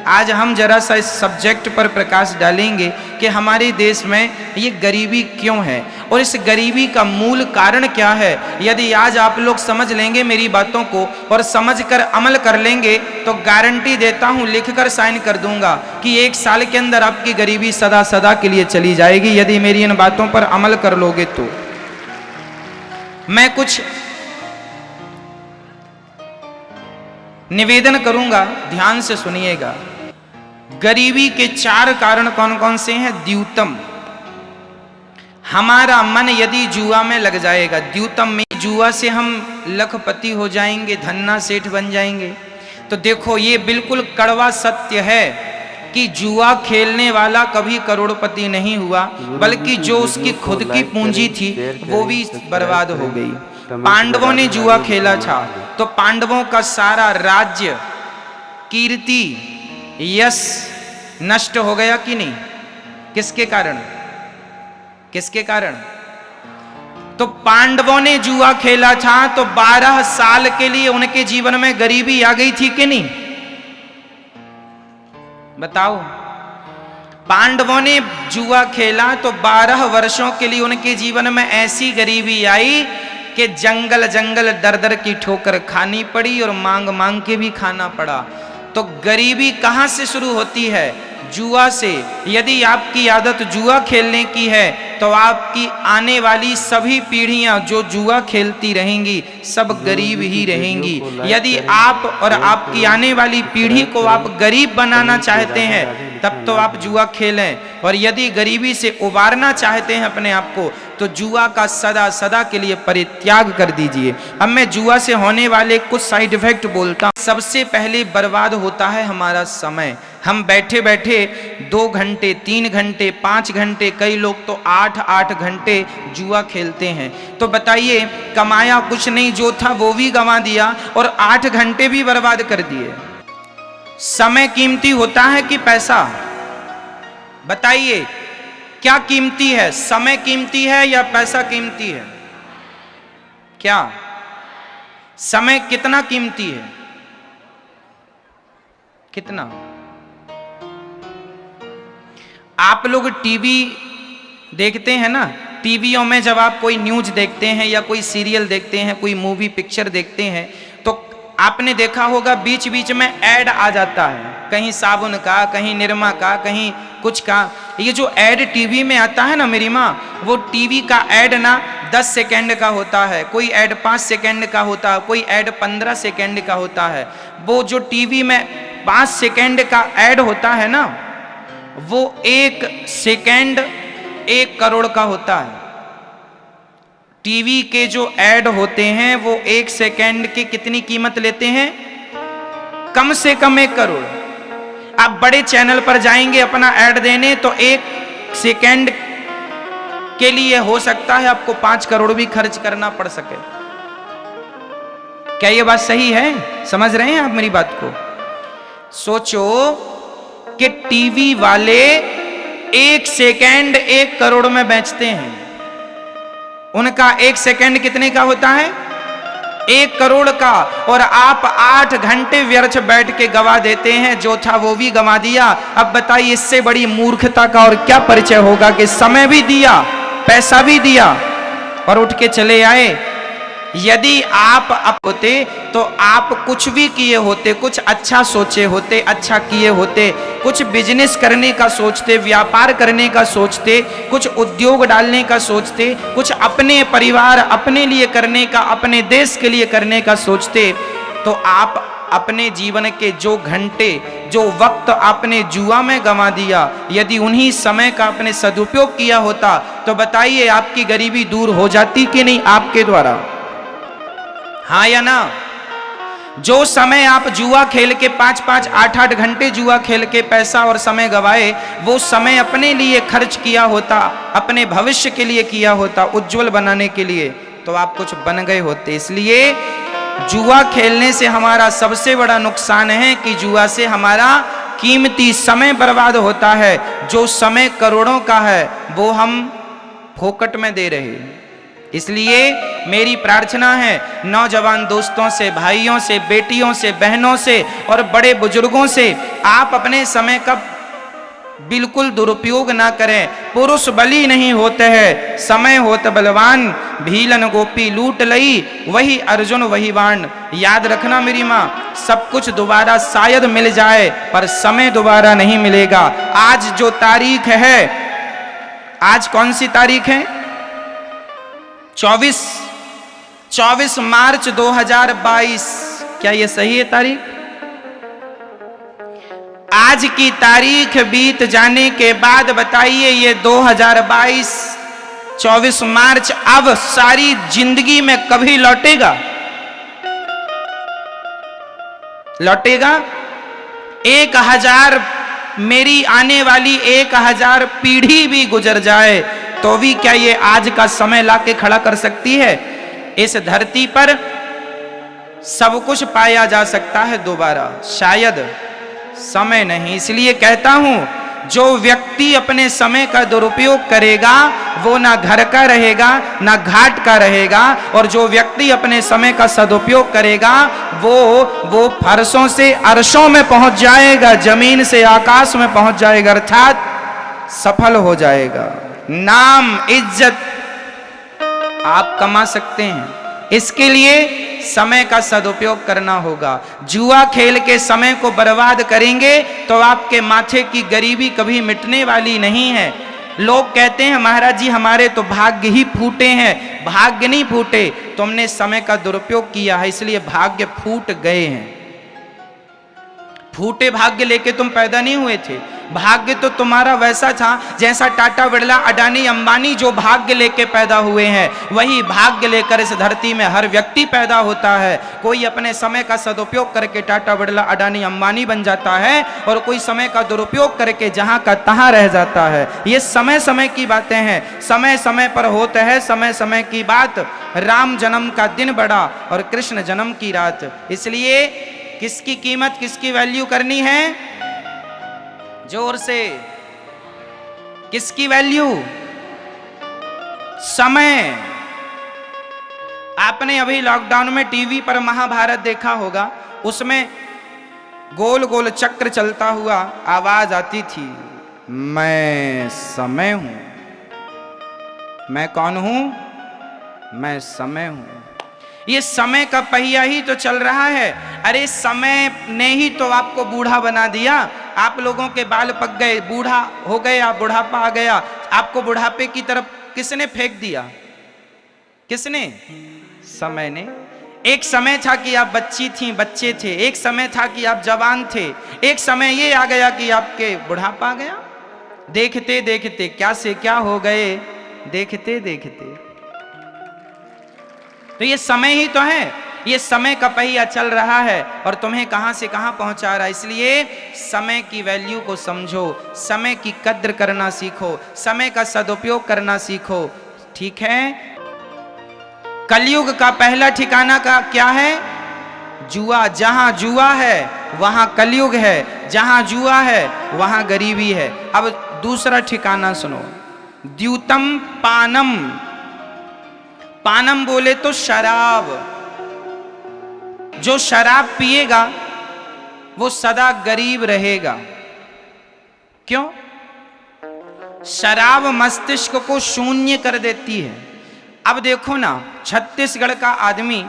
आज हम जरा सा इस सब्जेक्ट पर प्रकाश डालेंगे कि हमारे देश में ये गरीबी क्यों है और इस गरीबी का मूल कारण क्या है। यदि आज आप लोग समझ लेंगे मेरी बातों को और समझकर अमल कर लेंगे तो गारंटी देता हूं, लिखकर साइन कर दूंगा कि 1 साल के अंदर आपकी गरीबी सदा सदा के लिए चली जाएगी। यदि मेरी इन बातों पर अमल कर लोगे तो मैं कुछ निवेदन करूंगा, ध्यान से सुनिएगा। गरीबी के 4 कारण कौन कौन से हैं? द्यूतम, हमारा मन यदि जुआ में लग जाएगा, द्यूतम में जुआ से हम लखपति हो जाएंगे, धन्ना सेठ बन जाएंगे। तो देखो ये बिल्कुल कड़वा सत्य है कि जुआ खेलने वाला कभी करोड़पति नहीं हुआ, बल्कि जो उसकी खुद की पूंजी थी वो भी बर्बाद हो गई। पांडवों ने जुआ खेला था तो पांडवों का सारा राज्य, कीर्ति, यश नष्ट हो गया कि नहीं? किसके कारण? किसके कारण? तो पांडवों ने जुआ खेला था तो 12 साल के लिए उनके जीवन में गरीबी आ गई थी कि नहीं? बताओ। पांडवों ने जुआ खेला तो 12 वर्षों के लिए उनके जीवन में ऐसी गरीबी आई कि जंगल जंगल दर दर की ठोकर खानी पड़ी और मांग मांग के भी खाना पड़ा। तो गरीबी कहां से शुरू होती है? जुआ से। यदि आपकी आदत जुआ खेलने की है तो आपकी आने वाली सभी पीढ़ियां जो जुआ खेलती रहेंगी सब गरीब ही रहेंगी। यदि आप और आपकी आने वाली पीढ़ी को आप गरीब बनाना चाहते हैं तब तो आप जुआ खेलें, और यदि गरीबी से उबारना चाहते हैं अपने आप को तो जुआ का सदा सदा के लिए परित्याग कर दीजिए। अब मैं जुआ से होने वाले कुछ साइड इफेक्ट बोलता हूं। सबसे पहले बर्बाद होता है हमारा समय। हम बैठे बैठे 2 घंटे, 3 घंटे, 5 घंटे, कई लोग तो 8-8 घंटे जुआ खेलते हैं। तो बताइए, कमाया कुछ नहीं, जो था वो भी गंवा दिया और 8 घंटे भी बर्बाद कर दिए। समय कीमती होता है कि पैसा? बताइए क्या कीमती है? समय कीमती है या पैसा कीमती है? क्या समय कितना कीमती है? कितना? आप लोग टीवी देखते हैं ना, टीवियों में जब आप कोई न्यूज देखते हैं या कोई सीरियल देखते हैं, कोई मूवी पिक्चर देखते हैं तो आपने देखा होगा बीच बीच में ऐड आ जाता है, कहीं साबुन का, कहीं निरमा का, कहीं कुछ का। ये जो ऐड टीवी में आता है ना मेरी माँ, वो टीवी का ऐड ना 10 सेकंड का होता है, कोई ऐड 5 सेकंड का होता है, कोई ऐड 15 सेकंड का होता है। वो जो टीवी में 5 सेकंड का ऐड होता है ना, वो 1 सेकंड 1 करोड़ का होता है। टीवी के जो ऐड होते हैं वो 1 सेकंड की कितनी कीमत लेते हैं? कम से कम 1 करोड़। आप बड़े चैनल पर जाएंगे अपना ऐड देने तो 1 सेकंड के लिए हो सकता है आपको 5 करोड़ भी खर्च करना पड़ सके। क्या ये बात सही है? समझ रहे हैं आप मेरी बात को? सोचो कि टीवी वाले 1 सेकंड 1 करोड़ में बेचते हैं। उनका 1 सेकंड कितने का होता है? 1 करोड़ का। और आप 8 घंटे व्यर्थ बैठ के गवा देते हैं, जो था वो भी गवा दिया। अब बताइए इससे बड़ी मूर्खता का और क्या परिचय होगा कि समय भी दिया, पैसा भी दिया और उठ के चले आए। यदि आप होते तो आप कुछ भी किए होते, कुछ अच्छा सोचे होते, अच्छा किए होते, कुछ बिजनेस करने का सोचते, व्यापार करने का सोचते, कुछ उद्योग डालने का सोचते, कुछ अपने परिवार, अपने लिए करने का, अपने देश के लिए करने का सोचते, तो आप अपने जीवन के जो घंटे, जो वक्त आपने जुआ में गंवा दिया, यदि उन्हीं समय का आपने सदुपयोग किया होता तो बताइए आपकी गरीबी दूर हो जाती कि नहीं आपके द्वारा? हाँ या ना? जो समय आप जुआ खेल के 5-5, 8-8 घंटे जुआ खेल के पैसा और समय गवाए, वो समय अपने लिए खर्च किया होता, अपने भविष्य के लिए किया होता, उज्जवल बनाने के लिए, तो आप कुछ बन गए होते। इसलिए जुआ खेलने से हमारा सबसे बड़ा नुकसान है कि जुआ से हमारा कीमती समय बर्बाद होता है। जो समय करोड़ों का है वो हम फोकट में दे रहे हैं। इसलिए मेरी प्रार्थना है नौजवान दोस्तों से, भाइयों से, बेटियों से, बहनों से और बड़े बुजुर्गों से, आप अपने समय का बिल्कुल दुरुपयोग ना करें। पुरुष बली नहीं होते हैं, समय होत बलवान, भीलन गोपी लूट लई, वही अर्जुन वही बाण। याद रखना मेरी माँ, सब कुछ दोबारा शायद मिल जाए पर समय दोबारा नहीं मिलेगा। आज जो तारीख है, आज कौन सी तारीख है? 24 मार्च 2022। क्या ये सही है तारीख? आज की तारीख बीत जाने के बाद बताइए ये 2022 24 मार्च अब सारी जिंदगी में कभी लौटेगा? लौटेगा? 1000 मेरी आने वाली 1000 पीढ़ी भी गुजर जाए तो भी क्या ये आज का समय लाके खड़ा कर सकती है? इस धरती पर सब कुछ पाया जा सकता है दोबारा, शायद समय नहीं। इसलिए कहता हूं, जो व्यक्ति अपने समय का दुरुपयोग करेगा वो ना घर का रहेगा ना घाट का रहेगा, और जो व्यक्ति अपने समय का सदुपयोग करेगा वो फर्शों से अर्शों में पहुंच जाएगा, जमीन से आकाश में पहुंच जाएगा, अर्थात सफल हो जाएगा। नाम इज्जत आप कमा सकते हैं, इसके लिए समय का सदुपयोग करना होगा। जुआ खेल के समय को बर्बाद करेंगे तो आपके माथे की गरीबी कभी मिटने वाली नहीं है। लोग कहते हैं महाराज जी हमारे तो भाग्य ही फूटे हैं। भाग्य नहीं फूटे, तुमने समय का दुरुपयोग किया है इसलिए भाग्य फूट गए हैं। फूटे भाग्य लेके तुम पैदा नहीं हुए थे। भाग्य तो तुम्हारा वैसा था जैसा टाटा, बिरला, अडानी, अंबानी जो भाग्य लेके पैदा हुए हैं, वही भाग्य लेकर इस धरती में हर व्यक्ति पैदा होता है। कोई अपने समय का सदुपयोग करके टाटा, बिरला, अडानी, अंबानी बन जाता है और कोई समय का दुरुपयोग करके जहां का तहां रह जाता है। ये समय समय की बातें हैं, समय समय पर होता है समय समय की बात। राम जन्म का दिन बड़ा और कृष्ण जन्म की रात। इसलिए किसकी कीमत, किसकी वैल्यू करनी है? जोर से, किसकी वैल्यू? समय। आपने अभी लॉकडाउन में टीवी पर महाभारत देखा होगा, उसमें गोल गोल चक्र चलता हुआ आवाज आती थी, मैं समय हूं। मैं कौन हूं? मैं समय हूं। ये समय का पहिया ही तो चल रहा है। अरे समय ने ही तो आपको बूढ़ा बना दिया। आप लोगों के बाल पक गए, बूढ़ा हो गए, आप बुढ़ापा आ गया। आपको बुढ़ापे की तरफ किसने फेंक दिया? किसने? समय ने। एक समय था कि आप बच्ची थी, बच्चे थे। एक समय था कि आप जवान थे। एक समय ये आ गया कि आपके बुढ़ापा आ गया। देखते देखते क्या से क्या हो गए, देखते देखते। तो ये समय ही तो है, ये समय का पहिया चल रहा है और तुम्हें कहां से कहां पहुंचा रहा है। इसलिए समय की वैल्यू को समझो, समय की कद्र करना सीखो, समय का सदुपयोग करना सीखो। ठीक है? कलयुग का पहला ठिकाना का क्या है? जुआ। जहां जुआ है वहां कलयुग है, जहां जुआ है वहां गरीबी है। अब दूसरा ठिकाना सुनो, द्यूतम पानम। पानम बोले तो शराब। जो शराब पिएगा वो सदा गरीब रहेगा। क्यों? शराब मस्तिष्क को शून्य कर देती है। अब देखो ना, छत्तीसगढ़ का आदमी,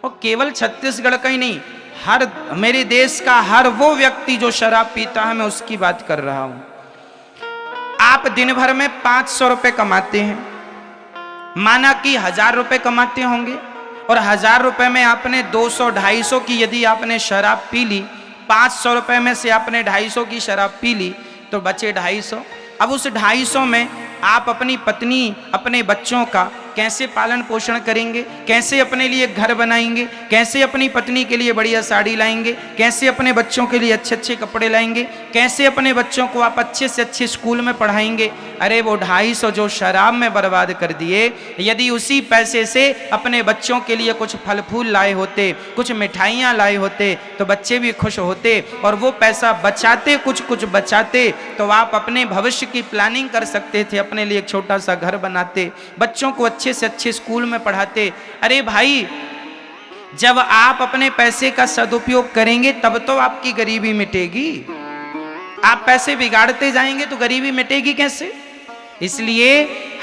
और केवल छत्तीसगढ़ का ही नहीं, हर मेरे देश का हर वो व्यक्ति जो शराब पीता है, मैं उसकी बात कर रहा हूं। आप दिन भर में 500 रुपए कमाते हैं, माना कि 1000 रुपए कमाते होंगे, और 1000 रुपए में आपने 200-250 की यदि आपने शराब पी ली, 500 रुपए में से आपने 250 की शराब पी ली तो बचे 250। अब उस 250 में आप अपनी पत्नी, अपने बच्चों का कैसे पालन पोषण करेंगे? कैसे अपने लिए घर बनाएंगे? कैसे अपनी पत्नी के लिए बढ़िया साड़ी लाएंगे? कैसे अपने बच्चों के लिए अच्छे अच्छे कपड़े लाएंगे? कैसे अपने बच्चों को आप अच्छे से अच्छे स्कूल में पढ़ाएंगे? अरे वो 250 जो शराब में बर्बाद कर दिए, यदि उसी पैसे से अपने बच्चों के लिए कुछ फल फूल लाए होते, कुछ मिठाइयाँ लाए होते तो बच्चे भी खुश होते, और वो पैसा बचाते, कुछ कुछ बचाते तो आप अपने भविष्य की प्लानिंग कर सकते थे, अपने लिए एक छोटा सा घर बनाते, बच्चों को अच्छे से अच्छे स्कूल में पढ़ाते। अरे भाई, जब आप अपने पैसे का सदुपयोग करेंगे तब तो आपकी गरीबी मिटेगी। आप पैसे बिगाड़ते जाएंगे तो गरीबी मिटेगी कैसे? इसलिए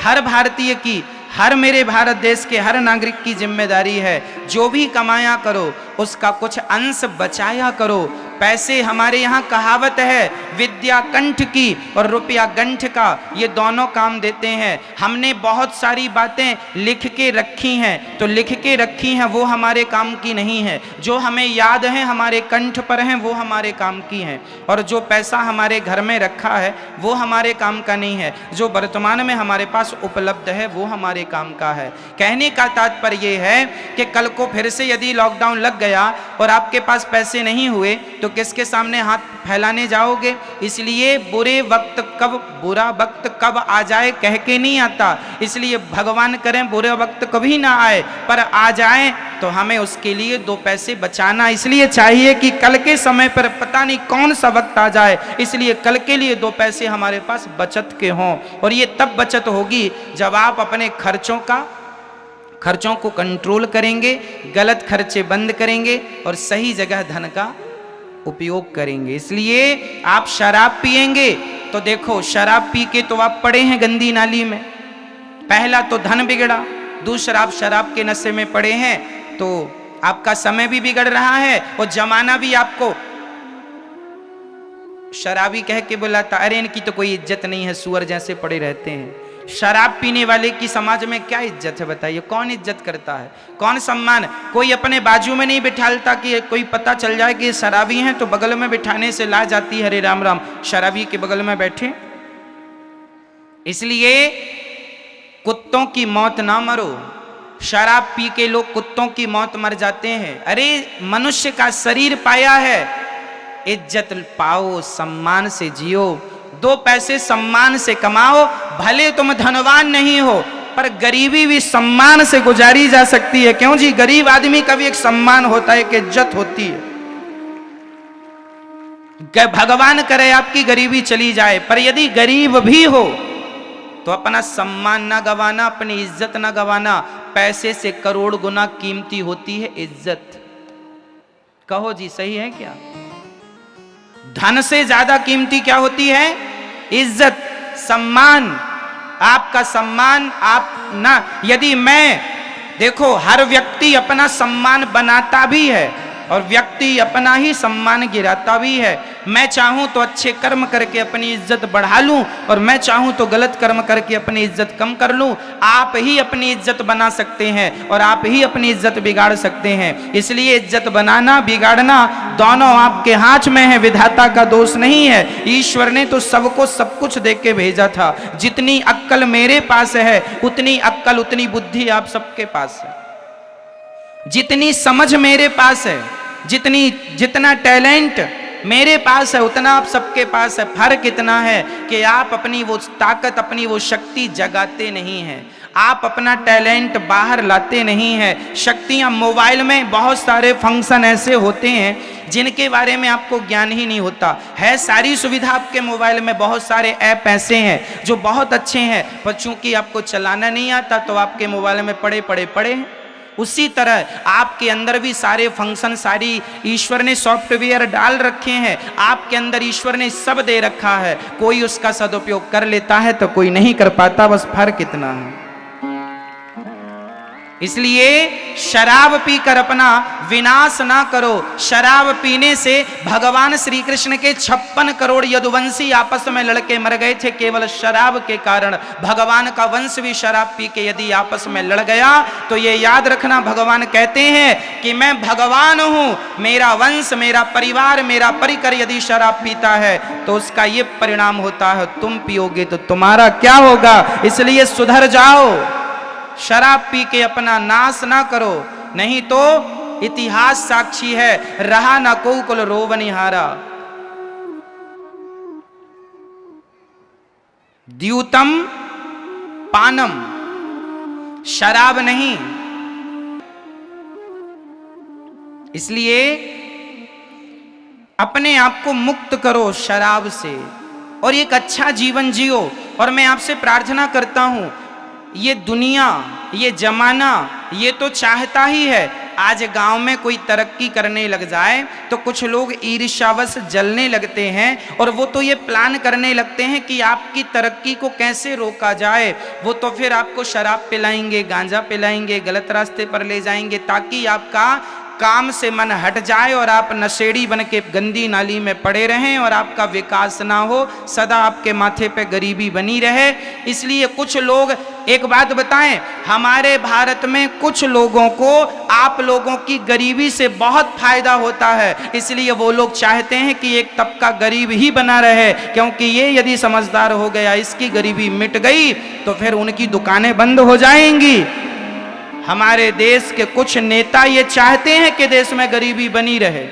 हर भारतीय की, हर मेरे भारत देश के हर नागरिक की जिम्मेदारी है, जो भी कमाया करो उसका कुछ अंश बचाया करो। पैसे, हमारे यहाँ कहावत है, विद्या कंठ की और रुपया गंठ का, ये दोनों काम देते हैं। हमने बहुत सारी बातें लिख के रखी हैं, तो लिख के रखी हैं वो हमारे काम की नहीं है। जो हमें याद है, हमारे कंठ पर हैं, वो हमारे काम की हैं। और जो पैसा हमारे घर में रखा है वो हमारे काम का नहीं है। जो वर्तमान में हमारे पास उपलब्ध है वो हमारे काम का है। कहने का तात्पर्य ये है कि कल को फिर से यदि लॉकडाउन लग गया और आपके पास पैसे नहीं हुए तो किसके सामने हाथ फैलाने जाओगे? इसलिए बुरा वक्त कब आ जाए कह के नहीं आता। इसलिए भगवान करें बुरा वक्त कभी ना आए, पर आ जाए तो हमें उसके लिए दो पैसे बचाना इसलिए चाहिए कि कल के समय पर पता नहीं कौन सा वक्त आ जाए, इसलिए कल के लिए दो पैसे हमारे पास बचत के हों। और ये तब बचत होगी जब आप अपने खर्चों को कंट्रोल करेंगे, गलत खर्चे बंद करेंगे और सही जगह धन का उपयोग करेंगे। इसलिए आप शराब पिएंगे तो देखो, शराब पी के तो आप पड़े हैं गंदी नाली में। पहला तो धन बिगड़ा, दूसरा आप शराब के नशे में पड़े हैं तो आपका समय भी बिगड़ रहा है और जमाना भी आपको शराबी कह के बुलाता, अरे इनकी तो कोई इज्जत नहीं है, सुअर जैसे पड़े रहते हैं। शराब पीने वाले की समाज में क्या इज्जत है बताइए? कौन इज्जत करता है, कौन सम्मान? कोई अपने बाजू में नहीं बिठालता कि कोई पता चल जाए कि शराबी हैं तो बगल में बिठाने से ला जाती है, हरे राम राम शराबी के बगल में बैठे। इसलिए कुत्तों की मौत ना मरो। शराब पी के लोग कुत्तों की मौत मर जाते हैं। अरे मनुष्य का शरीर पाया है, इज्जत पाओ, सम्मान से जियो, दो पैसे सम्मान से कमाओ। भले तुम धनवान नहीं हो पर गरीबी भी सम्मान से गुजारी जा सकती है। क्यों जी? गरीब आदमी का भी एक सम्मान होता है, एक इज्जत होती है। भगवान करे आपकी गरीबी चली जाए, पर यदि गरीब भी हो तो अपना सम्मान ना गवाना, अपनी इज्जत ना गवाना। पैसे से करोड़ गुना कीमती होती है इज्जत। कहो जी, सही है क्या? धन से ज्यादा कीमती क्या होती है? इज्जत, सम्मान। आपका सम्मान आप ना, यदि मैं देखो, हर व्यक्ति अपना सम्मान बनाता भी है और व्यक्ति अपना ही सम्मान गिराता भी है। मैं चाहूं तो अच्छे कर्म करके अपनी इज्जत बढ़ा लूं और मैं चाहूं तो गलत कर्म करके अपनी इज्जत कम कर लूं। आप ही अपनी इज्जत बना सकते हैं और आप ही अपनी इज्जत बिगाड़ सकते हैं। इसलिए इज्जत बनाना बिगाड़ना दोनों आपके हाथ में है, विधाता का दोष नहीं है। ईश्वर ने तो सबको सब कुछ देख के भेजा था। जितनी अक्ल मेरे पास है उतनी अक्ल, उतनी बुद्धि आप सबके पास है। जितनी समझ मेरे पास है, जितना टैलेंट मेरे पास है उतना आप सबके पास है। फर्क इतना है कि आप अपनी वो ताकत, अपनी वो शक्ति जगाते नहीं हैं। आप अपना टैलेंट बाहर लाते नहीं हैं। शक्तियां, मोबाइल में बहुत सारे फंक्शन ऐसे होते हैं जिनके बारे में आपको ज्ञान ही नहीं होता है। सारी सुविधा आपके मोबाइल में, बहुत सारे ऐप ऐसे हैं जो बहुत अच्छे हैं, पर चूंकि आपको चलाना नहीं आता तो आपके मोबाइल में पड़े हैं। उसी तरह आपके अंदर भी सारे फंक्शन, सारी ईश्वर ने सॉफ्टवेयर डाल रखे हैं। आपके अंदर ईश्वर ने सब दे रखा है। कोई उसका सदुपयोग कर लेता है तो कोई नहीं कर पाता, बस फर्क इतना है। इसलिए शराब पीकर अपना विनाश ना करो। शराब पीने से भगवान श्री कृष्ण के 56 करोड़ यदुवंशी आपस में लड़के मर गए थे केवल शराब के कारण। भगवान का वंश भी शराब पी के यदि आपस में लड़ गया तो ये याद रखना, भगवान कहते हैं कि मैं भगवान हूं, मेरा वंश, मेरा परिवार, मेरा परिकर यदि शराब पीता है तो उसका ये परिणाम होता है, तुम पियोगे तो तुम्हारा क्या होगा। इसलिए सुधर जाओ, शराब पी के अपना नाश ना करो, नहीं तो इतिहास साक्षी है, रहा ना को कुल रोवनिहारा। द्यूतम पानम, शराब नहीं। इसलिए अपने आप को मुक्त करो शराब से और एक अच्छा जीवन जियो। और मैं आपसे प्रार्थना करता हूं, ये दुनिया, ये जमाना, ये तो चाहता ही है। आज गांव में कोई तरक्की करने लग जाए तो कुछ लोग ईर्ष्यावश जलने लगते हैं और वो तो ये प्लान करने लगते हैं कि आपकी तरक्की को कैसे रोका जाए। वो तो फिर आपको शराब पिलाएंगे, गांजा पिलाएंगे, गलत रास्ते पर ले जाएंगे ताकि आपका काम से मन हट जाए और आप नशेड़ी बन के गंदी नाली में पड़े रहें और आपका विकास ना हो, सदा आपके माथे पे गरीबी बनी रहे। इसलिए कुछ लोग, एक बात बताएं, हमारे भारत में कुछ लोगों को आप लोगों की गरीबी से बहुत फायदा होता है, इसलिए वो लोग चाहते हैं कि एक तबका गरीब ही बना रहे, क्योंकि ये यदि समझदार हो गया, इसकी गरीबी मिट गई तो फिर उनकी दुकानें बंद हो जाएंगी। हमारे देश के कुछ नेता ये चाहते हैं कि देश में गरीबी बनी रहे।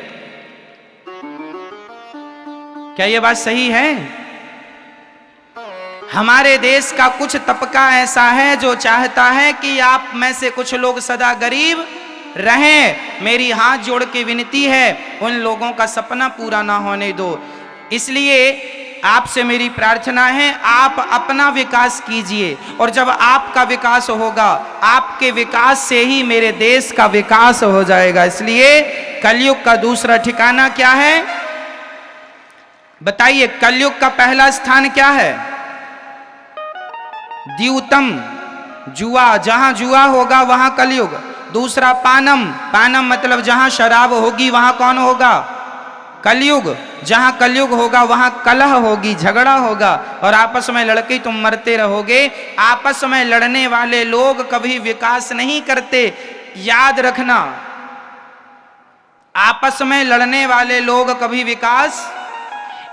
क्या ये बात सही है? हमारे देश का कुछ तबका ऐसा है जो चाहता है कि आप में से कुछ लोग सदा गरीब रहें। मेरी हाथ जोड़ के विनती है, उन लोगों का सपना पूरा ना होने दो। इसलिए आपसे मेरी प्रार्थना है, आप अपना विकास कीजिए और जब आपका विकास होगा, आपके विकास से ही मेरे देश का विकास हो जाएगा। इसलिए कलयुग का दूसरा ठिकाना क्या है बताइए? कलयुग का पहला स्थान क्या है? द्यूतम, जुआ, जहां जुआ होगा वहां कलयुग। दूसरा पानम, पानम मतलब जहां शराब होगी वहां कौन होगा? कलयुग। जहां कलयुग होगा वहां कलह होगी, झगड़ा होगा और आपस में लड़के तुम मरते रहोगे। आपस में लड़ने वाले लोग कभी विकास नहीं करते, याद रखना। आपस में लड़ने वाले लोग कभी विकास,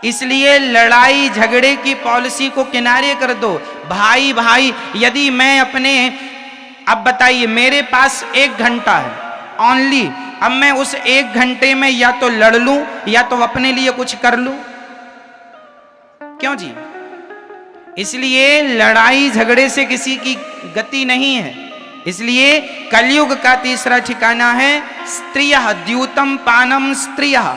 इसलिए लड़ाई झगड़े की पॉलिसी को किनारे कर दो। भाई भाई, यदि मैं अपने, अब बताइए, मेरे पास 1 घंटा है ओनली, अब मैं उस 1 घंटे में या तो लड़ लूं या तो अपने लिए कुछ कर लूं, क्यों जी? इसलिए लड़ाई झगड़े से किसी की गति नहीं है। इसलिए कलयुग का तीसरा ठिकाना है स्त्रियः, द्यूतम पानम स्त्रियः।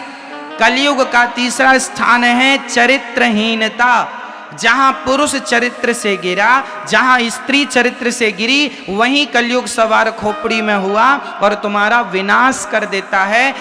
कलयुग का तीसरा स्थान है चरित्रहीनता। जहां पुरुष चरित्र से गिरा, जहां स्त्री चरित्र से गिरी, वहीं कलयुग सवार खोपड़ी में हुआ और तुम्हारा विनाश कर देता है।